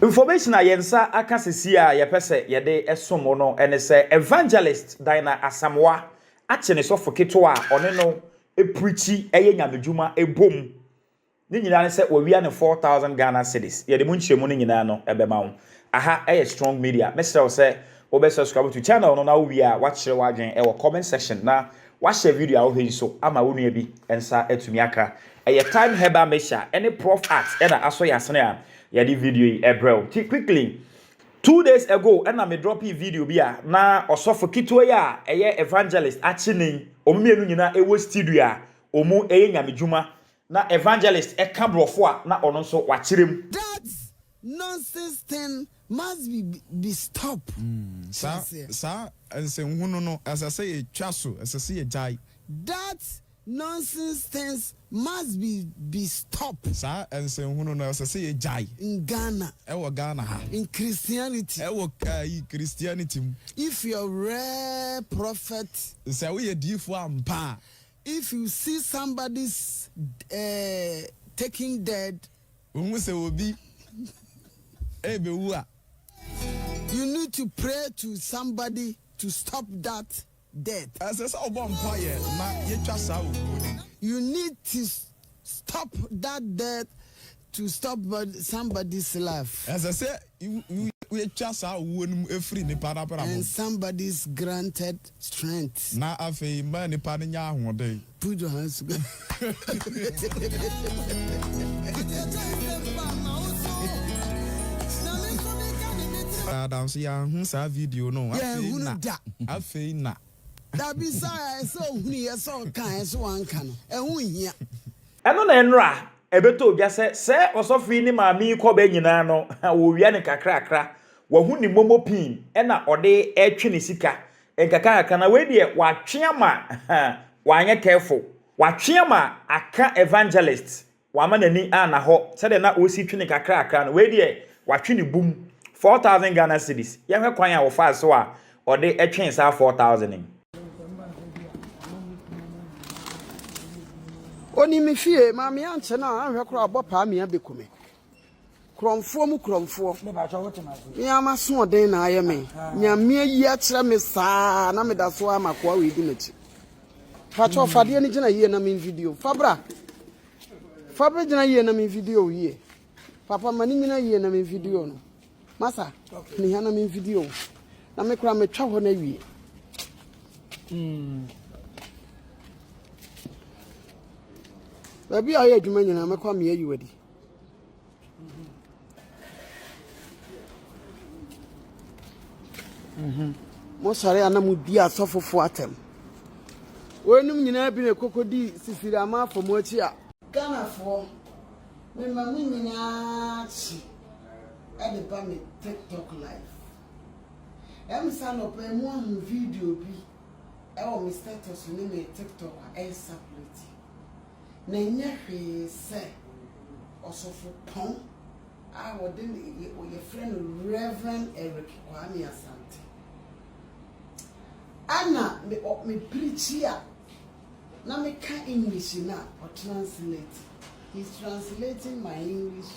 Information a yensa aka sesi a yepese yede esomo no ene se evangelist Dina Asamoah ache ne sofo keto a one no preachi eye nyamedwuma ebom ni nyina ne se wawia ne 4,000 Ghana cedis yede mu nchemu ni nyina no ebema wo aha eye strong media mesel se obe subscribe to channel no na wo wi a wa kire wa adwen e wo comment section na wa share video a wo hei so ama wo nua bi ensa atumi aka eye time heba mesha any prof art e na aso yasene a yadi video ebrew quickly 2 days ago and I drop a video bia na osofo kitwa ya eye evangelist achinin omumienu nyina ewo studio omu eye nyamedwuma na evangelist e ka brofo a na ono nso wachirem that nonsense thing must be stopped sa ense hunu no asase e twaso asase e jai that nonsense things must be stopped. Sa ense hunu no asase e jai in Ghana. Ghana ha. In Christianity. Christianity. If you're rare prophet, say we difo ampa. If you see somebody's taking dead, you need to pray to somebody to stop that death. You need to stop that death to stop somebody's life. As I said, and somebody's granted strength. Na afi man ni pa nya ahode. Put your hands together. Adam see ya video no. Afi na. That be so huni so kan so wan kan. Ehun hia. Eno na enra ebeto obia se osofi ni maami ko ba nyina no wo wia ne kakrakra wa hu ni momo pin ena ode etwe ne sika enkaka na we de wa tweama wa anya careful wa tweama aka evangelist wa ma nani ana ho se de na osi twe ne kakrakra no we de wa twe ne bum 4,000 Ghana cedis ye hwe kwan a wo fa so a ode etwe nsa 4,000 Oni mi fie ma mi anche na anhwe kro abopa mi abekume kromfo mu kromfo me ba cho wote maso mi amaso oden na aye me nyame ayi a kire me saa na me da so amakoa we di machi fa cho fade ni gina yie na mi video fabra gina yie na mi video yie papa mani gina yie na mi video no masa ni ha na mi video na me kra me twa ho na wie Baby aye adwuma nyina mekwa me ayi wadi. Mo sare anamu di asofofo atem. Wonum nyina bi ne kokodi sisiri ama afọmọ achi a. Ghana fo me ma me nyina chi. E de ba me TikTok live. Sa no pe mo hu video bi. E o me status ni me TikTok e separate. Na nyahwe se osofo pon a wode ye friend Reverend Eric Kwame Asante ana me preach ya na me ka English na or translate. He's translating my English.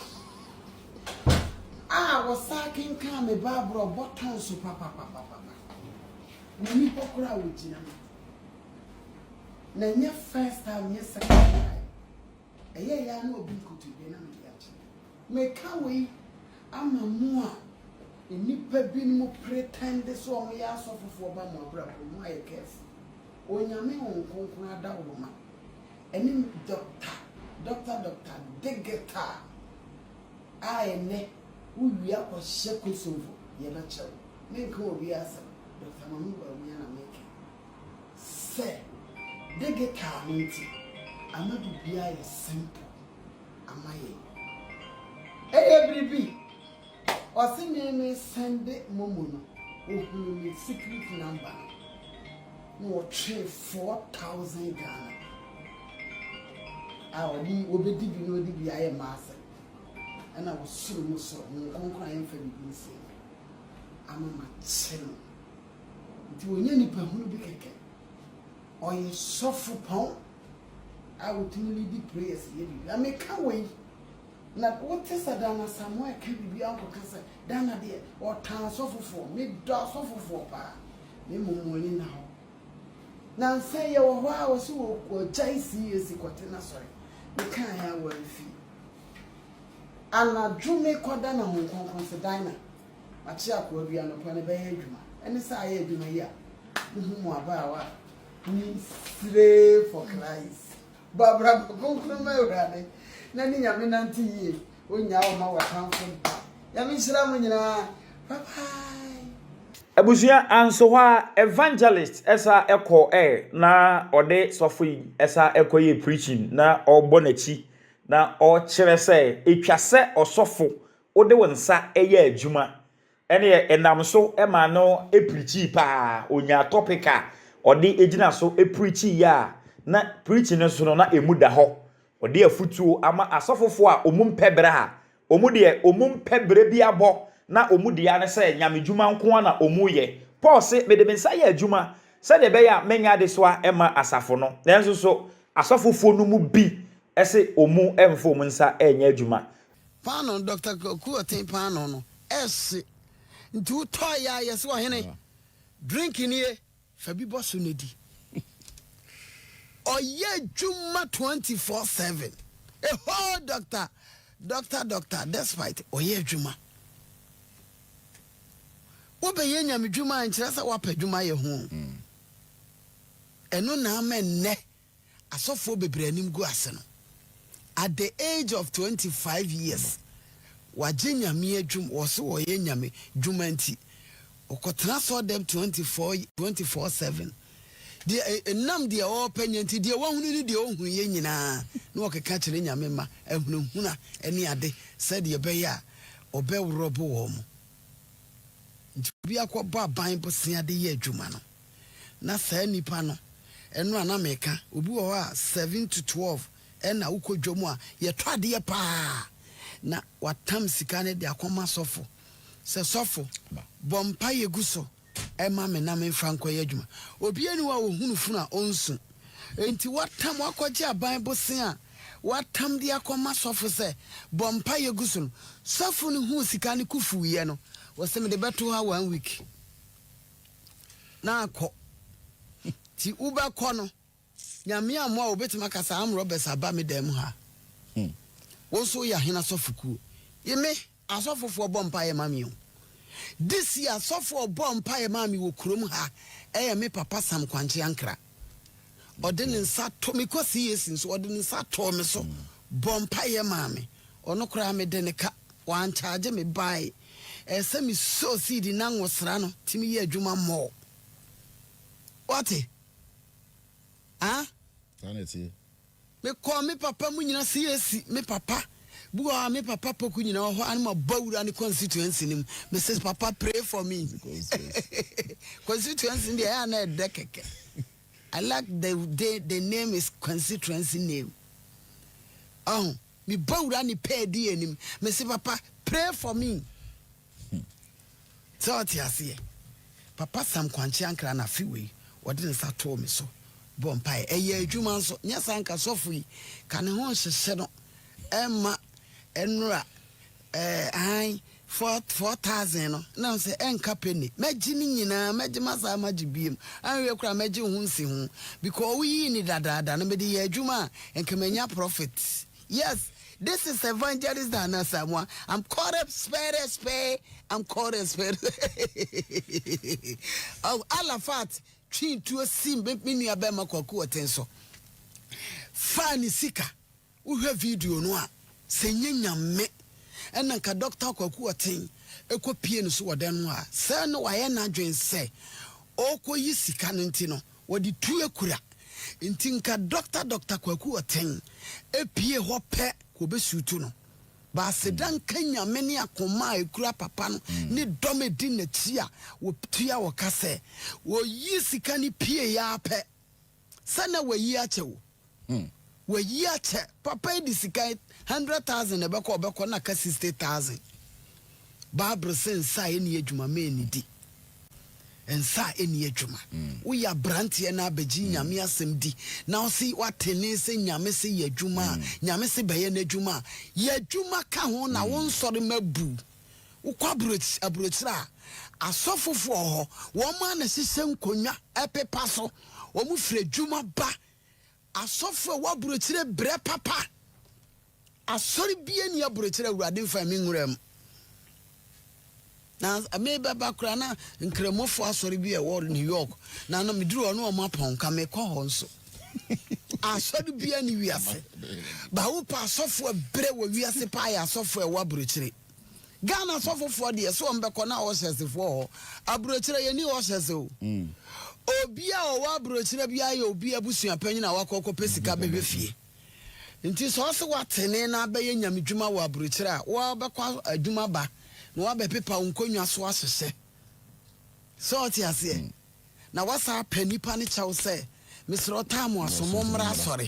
Was saking ka me babro button so papa na mi pokura wujina na nya first time nya second time eye ya na obi kutu be na me achi me ka we ama mu a enipa bi ni mo pretend so o ya asofofo ba mo abra ko mo aye careful onyame onkonkon ada wo ma eni doctor digeta ene uwi akwa kosovo ye ba chew me nka obi asa Dr. Momo ba mi na make say digeta nti amadu bia is simple amaye every or see me send Momo no open me secret number no trade 4,000 Ghana ni obedi bi no di bi aye master and I was so no concurrent for the say I'm a channel do onye ni pa hunu bi keke or you suffer pound I would only the prayers here I make away na what is a dana Asamoah can be uncle Cassa, Dana dear, or town suffer for me, dog suffer for pa. Me money now. Now say your wow so or JC is the Cotina, sorry. You can't have one fee. And I drew me Cordana Hong Kong Considina. A chap will be on the point of a and it's I do my year. Whom I bow slave for Christ. Barbara, go to my rally. Nanny, I mean, auntie ye, when you are my town from Yamisha, bye bye. Abusia anso ha evangelist esa eko na ode sofo esa eko ye preaching na obonachi na o kire se etwase osofo ode wonsa eye adwuma ene enam so e ma no e preachi pa onya topica ode ejina so e preachi ya na preaching no so no na emuda ho ode afutuo ama asofofo a omum pebere ha omude omum pebere bi abo na omudi ya ne se nyamedwuma nko na omuye Paul se me de mensa ya adwuma se de be ya menya de so a ema asafo no nanso so asafofo no mu bi ese omu emfo mu nsa enya adwuma pano Dr. Kuoten pano no ese ntu to ya yeso hene drinking here fabi boss no di oye adwuma 24/7 a whole doctor despite oye adwuma Obe nyame dwuma nkyerɛ sɛ wapa dwuma yɛ ho eno na amenne asofo bebre anim gu ase no at the age of 25 years waje nyame adwum wo se wo yɛ nyame dwuma nti okotena so dem 24/7 de enam de o panya nti de wo hunu ni de o hunu yɛ nyinaa na okeka kyerɛ nyame ma ehunu huna ene ade sɛ de be ya obɛworo bo wo mo bi akɔba Bible sia de ye adwuma no na saa nipa no eno anameka obi wo a 7 to 12 ena ukodwomu a ye twade ye pa na watam sika ne de akoma sofo se sofo bompa ye guso ema me na me franko ye adwuma obi eni wa wo hunu funu a onsu enti watam akɔgye Bible sia watam de akoma sofo se bompa ye guso sofo ne hu sika ne kufu ye no was me the better 1 week. Na ko ti uba kono nyame amwa obetima kasa am robbers aba me dem ha. Wo so ya hena sofuku. Yeme asofofo bompa ye mami o. This year asofo bompa ye mami wo krom ha. Me papa Sam Kwankye Ankra. Odin nsa to me kosi yesin so odin nsa to me so bompa ye mami. Ono kra me de ne ka wan charge me buy. Ese mi so seed na nwosra no timi ye adwuma mo what sanity me call me papa mu nyina CAC me papa buwa me papa poku nyina ho anima bawura ne constituency nim me says papa pray for me constituency dey na dekeke I like the name is constituency name me bawura ne pedi anim me say papa pray for me. So Papa Sam Kwankye Ankra na fiwe wode nsa to me so bompai eye adwuma nso nya sanka sofo yi ka ne ho hyehye no emma enura 4,000 no na se enka penny magi ni nyina magi masa magi biem anwe kura magi hu nsi hu because we yi ni dada no me de ye adwuma enka manya profit. Yes, this is evangelist Asamoah. I'm called up spare. I'm called up spare. Oh, Alafat, chin to a sim, mini abema kwaku atenso. Fani sika, we have video no. Senya me. And nanka doctor kwaku aten. Eko pie no so wadanwa. Say no waye na dwen say. Oko yi sika no ntino. Wadi tu ekura. Intinka doctor kwaku aten. Epie ho pe ko be sutu no ba sedan kanya meni akoma ekura papa no ni domedi na tia wo tua wo kase wo yi sika ni pie ya pe sana wo yi ache wo wo yi ache papa di sika 100,000 e beko na ka 60,000 ba brose nsa ye ni adwuma me ni di ensa eni adwuma wo ya brante na abeji nyame asem di na wo si watene se nyame se ye adwuma nyame se beye na adwuma ye adwuma ka ho na wo nsore mabu wo kwa abrochira asofofo ho wo ma na hihye nkonya epepa so wo mu fire adwuma ba asofo wo abrochire bre papa asori bie ni abrochire awurade mfa mi nwuram na ameba bakura na nkremofo asori bi e wo New York na no meduru ono o mapon ka me kɔ hɔ nso asori bia ni wiase ba wo pa asofo bre wo wiase pa ya asofo e wo abrochire Ghana asofo de so mbekɔ na wo hyesefo abrochire ye ni wo hyese o obi a wo abrochire bia ye obi abusua panyin na wakɔkɔ pesika behwe fie nti so se watene na bɛyɛ nyamedwuma wo abrochire a wo bɛkɔ adwuma ba na wa be pepa unkonwa so asese so ti ase na wasa panipa ne chaw se misro tamu asomo mra sore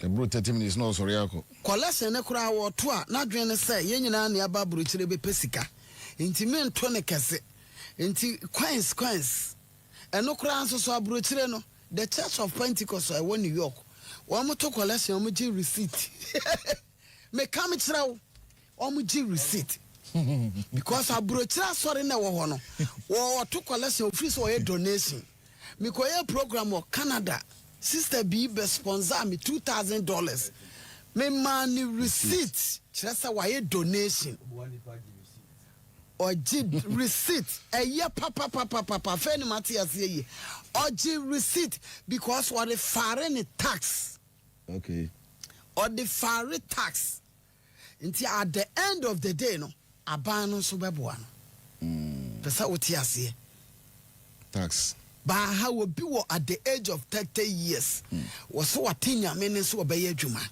ebro 30 minutes no sore akọ collection ne kura wo to a na dwen ne se ye nyina na aba buruchire be pesika enti mento ne kese enti coins eno kura anso so aburuchire no the Church of Pentecost I won New York wo mo to collection mo gi receipt me come kira wo mo gi receipt because abrochira sorry na wo ho no wo to collection free so ye donation me ko ye program of Canada sister B be sponsor me $2,000 me money receipt kire say wa ye donation or receipt ye papa fe ni Matthias ye or receipt because what the foreign tax okay or the foreign tax until at the end of the day no abano so beboa no pesa otiase tax ba ha wo bi wo at the age of 30 years was so atinya me ne so obeye adwuma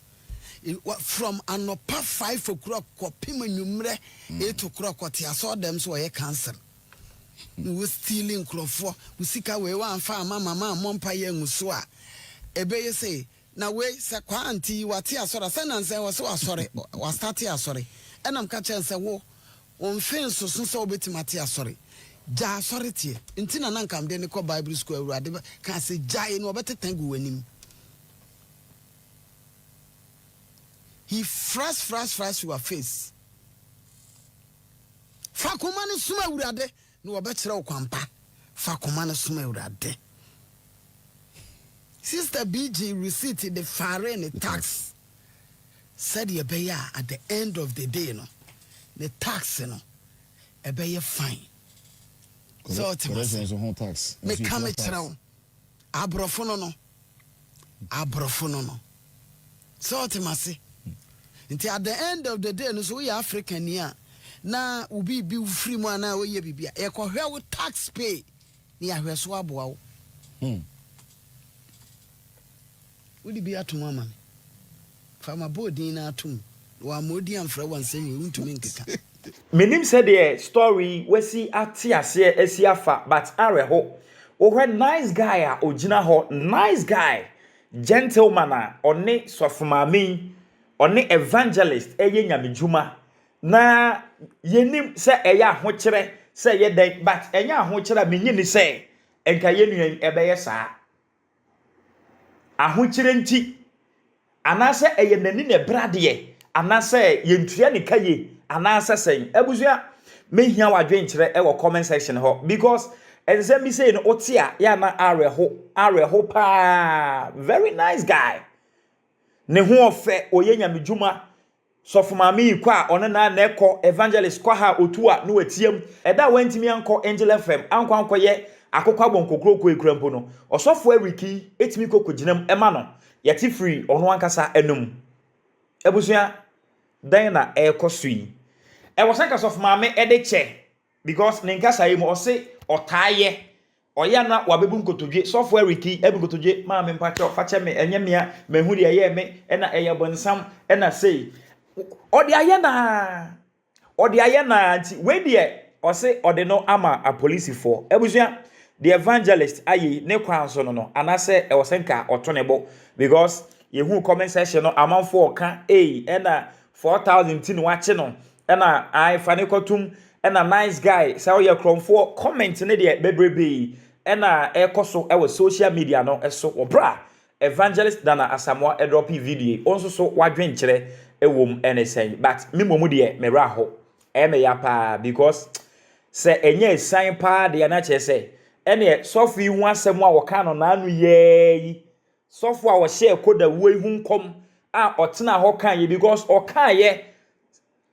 from anopa 5 o'clock ko pima nwumre 8 o'clock ko tia so dem so ye cancer we stealing crofo we sika we wan fa mama mompa ye nguso a ebeye say na we se kwa anti wate asore se na nsen wo so asore wa start asore enam ka chen se wo on fence so obetimati asore ja asore tie ntina na nkam de ne ko Bible school awurade ka se jae no obetetangu wanim he fresh your face fakoma ne suma awurade no obekere okwampa fakoma ne suma awurade Sister BG received the foreign tax said ye be at the end of the day no the tax no e be fine so tax me come chirawo abrofo no so timase until at the end of the day no so we African here na ubi bi free mu na we ye bibia e ko hwe tax pay ni ahweso aboa wo Udi bi atum ama me fama bodin na atum wa modi amfra wansemi untumi nkeka menim said the story wesi ate ase esi afa but areho wo nice guy a ogina ho nice guy gentleman a one sofumami one evangelist eye nyamedwuma na yenim se eya ahokere se ye den but enya ahokere menyi ni se enka yenuan ebeye saa ahokere nti anase eye nani ne brade anase yentua ne kaye anase sen ebusua mehia wadwen kire e wo comment section ho because ense mi say no otia ya na areho pa very nice guy ne ho ofe oye nyamedwuma sofumami kwa one na neko evangelist kwa ha otua no watiem eda wantimi anko Angel FM anko ye akokwa bonkokro ko ekurampo no osofo awiki etimi kokoginam ema no yeti free ono ankasa enum ebusua dan na ekosui e wosanka sofumami ede che because ninkasa yimo ose otaye oya na wabebu nkotodwe sofo awiki ebu nkotodwe ma me mpacho fache me enyemia mahuri eye me ena eye bonsam ena sei odi aye na nti we de ose ode no ama a police for ebusua the evangelist aye ne kwan so no anase e wosenka otonebo because yehu comment section no amanfo oka ena 4000 tin wache no ena ai fane kotum and a nice guy say oye kromfo comment ne de bebrebe and ekoso e social media no eso obra evangelist Dana Asamoah e drop video onso so wadwen kire e wom NSN but me momu de me ra ho e me ya pa because se enye san pa de na che se ene sofi hu asem a woka no na anu ye sofo a wo share koda wo hu nkom a otena ho kan ye because okan ye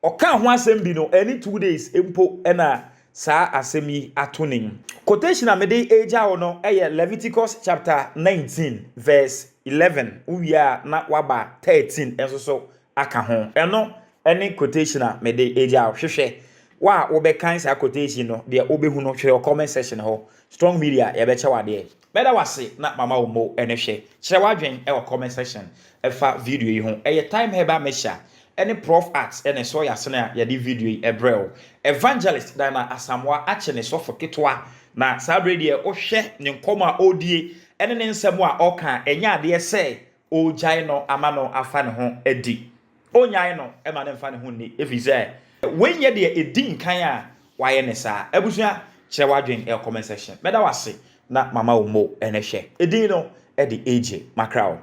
okan ho asem bi no any 2 days empo ena sa asemi atonin quotation amede eja wo no eye Leviticus chapter 19 verse 11 uya na waba 13 enso so aka ho eno any quotation amede eja hwehwe wa wo be kan sa quotation no de obehu no hwe comment section ho strong media ye be chewa de beda wase na mama Momo ene hwe kire wadwen e comment section efa video yi ho eye time heba mesha any prof arts ene so ya sena ya di video yi ebrel evangelist Dana Asamoah achene so for ketwa na sabre de o hwe ne nkoma odie ene ne nsem a oka enya ade se o jai no amano afa ne ho edi onyai no e ma ne mfa ne ho ni efize wenye de edi nkan a waye ne sa abusua kire wadwen e comment section beda wase na mama Momo ene hwe edi no e di AJ Macrao